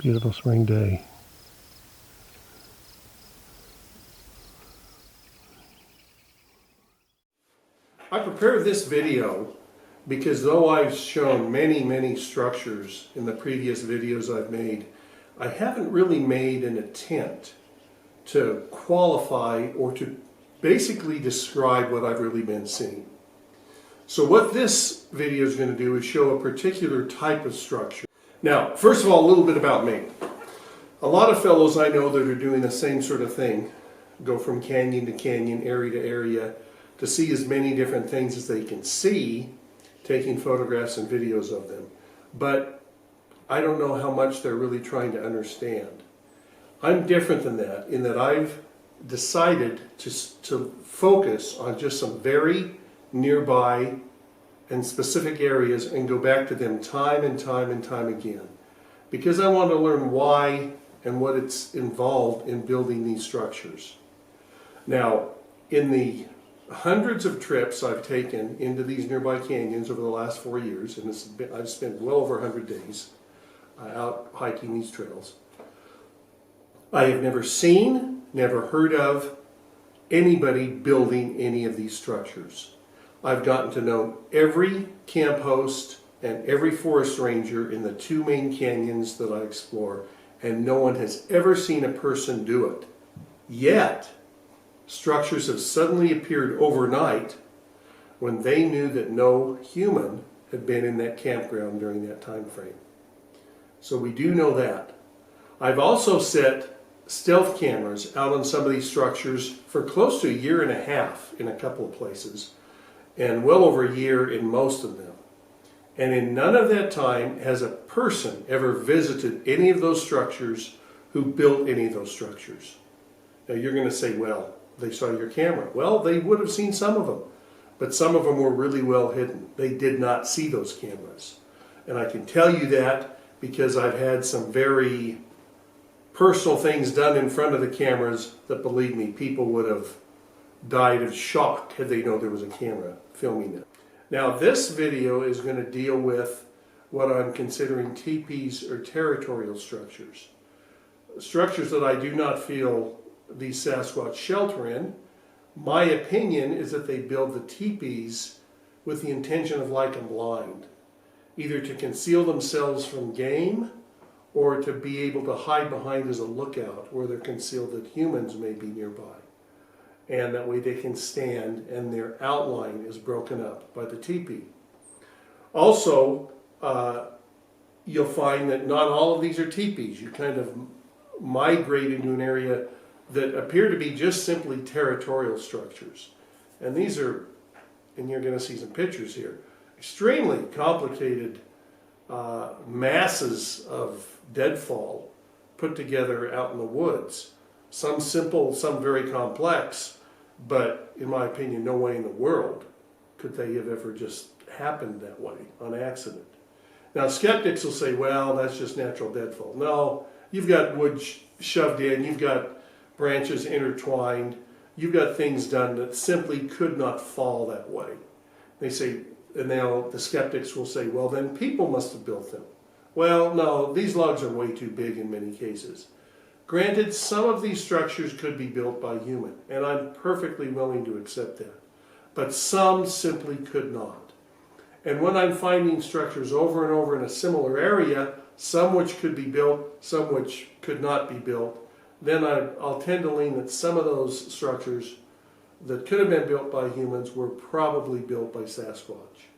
Beautiful spring day. I prepared this video because though I've shown many structures in the previous videos I've made, I haven't really made an attempt to qualify or to basically describe what I've really been seeing. So what this video is going to do is show a particular type of structure. Now, first of all, a little bit about me. A lot of fellows I know that are doing the same sort of thing, go from canyon to canyon, area to area, to see as many different things as they can see, taking photographs and videos of them. But I don't know how much they're really trying to understand. I'm different than that in that I've decided to focus on just some very nearby and specific areas and go back to them time and time again. Because I want to learn why and what it's involved in building these structures. Now, in the hundreds of trips I've taken into these nearby canyons over the last 4 years, and I've spent well over 100 days out hiking these trails, I have never seen, never heard of anybody building any of these structures. I've gotten to know every camp host and every forest ranger in the 2 main canyons that I explore, and no one has ever seen a person do it. Yet, structures have suddenly appeared overnight when they knew that no human had been in that campground during that time frame. So we do know that. I've also set stealth cameras out on some of these structures for close to 1.5 years in a couple of places, and well over 1 year in most of them. And in none of that time has a person ever visited any of those structures who built any of those structures. Now you're going to say, well, they saw your camera. Well, they would have seen some of them, but some of them were really well hidden. They did not see those cameras. And I can tell you that because I've had some very personal things done in front of the cameras that, believe me, people would have died of shock had they known there was a camera filming it. Now this video is going to deal with what I'm considering teepees or territorial structures. Structures that I do not feel these Sasquatch shelter in. My opinion is that they build the teepees with the intention of like them blind, either to conceal themselves from game or to be able to hide behind as a lookout where they're concealed that humans may be nearby. And that way they can stand and their outline is broken up by the teepee. Also, you'll find that not all of these are teepees. You kind of migrate into an area that appear to be just simply territorial structures. And these are, and you're going to see some pictures here, extremely complicated masses of deadfall put together out in the woods. Some simple, some very complex, but in my opinion, no way in the world could they have ever just happened that way on accident. Now, skeptics will say, well, that's just natural deadfall. No, you've got wood shoved in, you've got branches intertwined, you've got things done that simply could not fall that way. They say, and now the skeptics will say, well, then people must have built them. Well, no, these logs are way too big in many cases. Granted, some of these structures could be built by human, and I'm perfectly willing to accept that. But some simply could not. And when I'm finding structures over and over in a similar area, some which could be built, some which could not be built, then I'll tend to lean that some of those structures that could have been built by humans were probably built by Sasquatch.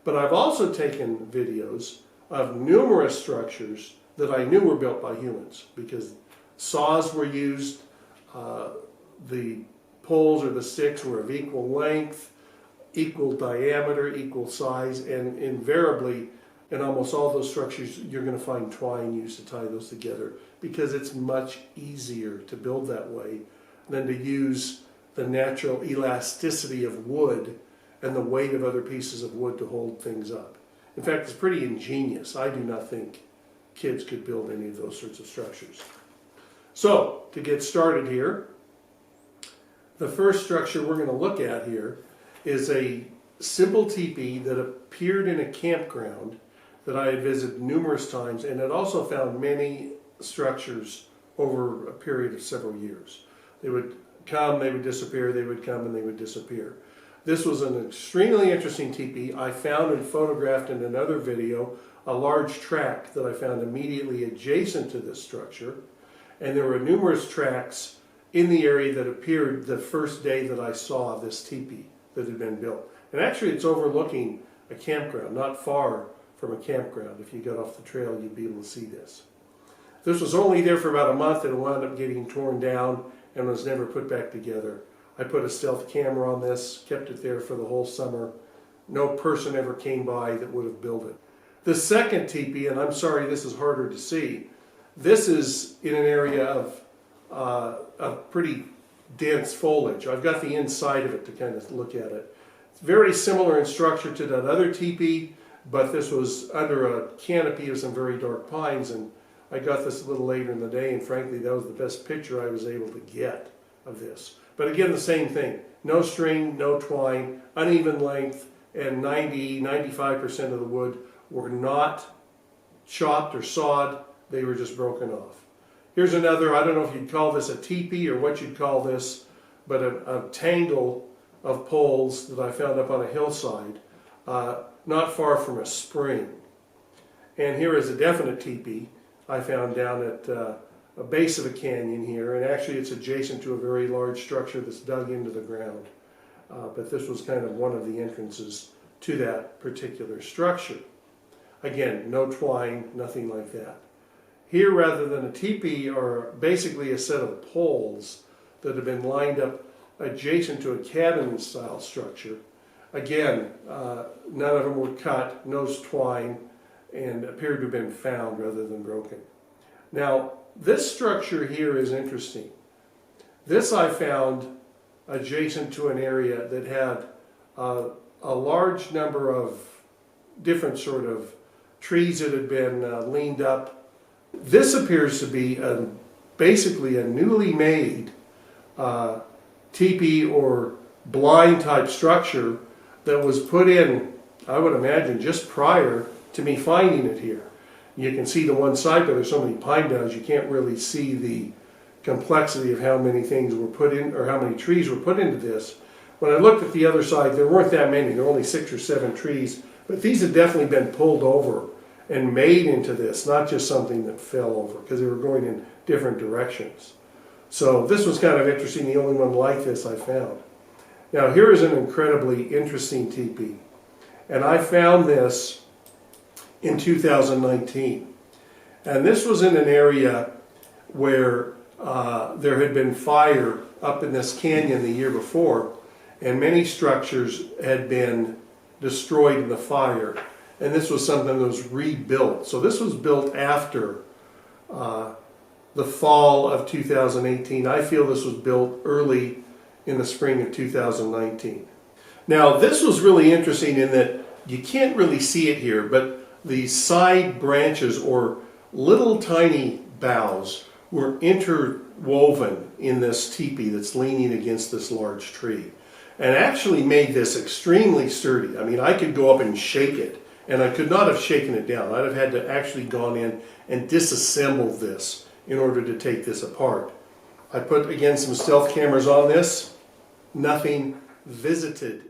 But I've also taken videos of numerous structures that I knew were built by humans because saws were used, the poles or the sticks were of equal length, equal diameter, equal size, and invariably in almost all those structures you're going to find twine used to tie those together because it's much easier to build that way than to use the natural elasticity of wood and the weight of other pieces of wood to hold things up. In fact, it's pretty ingenious. I do not think kids could build any of those sorts of structures. So, to get started here, the first structure we're going to look at here is a simple teepee that appeared in a campground that I had visited numerous times, and had also found many structures over a period of several years. They would come, they would disappear, they would come, and they would disappear. This was an extremely interesting teepee. I found and photographed in another video a large tract that I found immediately adjacent to this structure, and there were numerous tracks in the area that appeared the first day that I saw this teepee that had been built. And actually it's overlooking a campground, not far from a campground. If you got off the trail, you'd be able to see this. This was only there for about a month, and it wound up getting torn down and was never put back together. I put a stealth camera on this, kept it there for the whole summer. No person ever came by that would have built it. The second teepee, and I'm sorry this is harder to see, this is in an area of pretty dense foliage. I've got the inside of it to kind of look at it. It's very similar in structure to that other teepee, but this was under a canopy of some very dark pines, and I got this a little later in the day, and frankly that was the best picture I was able to get of this. But again, the same thing. No string, no twine, uneven length, and 90–95% of the wood were not chopped or sawed. They were just broken off. Here's another, I don't know if you'd call this a teepee or what you'd call this, but a tangle of poles that I found up on a hillside, not far from a spring. And here is a definite teepee I found down at a base of a canyon here, and actually it's adjacent to a very large structure that's dug into the ground. But this was kind of one of the entrances to that particular structure. Again, no twine, nothing like that. Here, rather than a teepee, are basically a set of poles that have been lined up adjacent to a cabin-style structure. Again, none of them were cut, no twine, and appeared to have been found rather than broken. Now, this structure here is interesting. This I found adjacent to an area that had a large number of different sort of trees that had been leaned up. This appears to be basically a newly made teepee or blind type structure that was put in, I would imagine, just prior to me finding it here. You can see the one side, but there's so many pine boughs you can't really see the complexity of how many things were put in, or how many trees were put into this. When I looked at the other side, there weren't that many. There were only 6 or 7 trees, but these had definitely been pulled over and made into this, not just something that fell over, because they were going in different directions. So this was kind of interesting, the only one like this I found. Now here is an incredibly interesting teepee, and I found this in 2019. And this was in an area where there had been fire up in this canyon the year before, and many structures had been destroyed in the fire. And this was something that was rebuilt. So this was built after the fall of 2018. I feel this was built early in the spring of 2019. Now this was really interesting in that you can't really see it here, but the side branches or little tiny boughs were interwoven in this teepee that's leaning against this large tree, and actually made this extremely sturdy. I mean, I could go up and shake it, and I could not have shaken it down. I'd have had to actually gone in and disassemble this in order to take this apart. I put, again, some stealth cameras on this. Nothing visited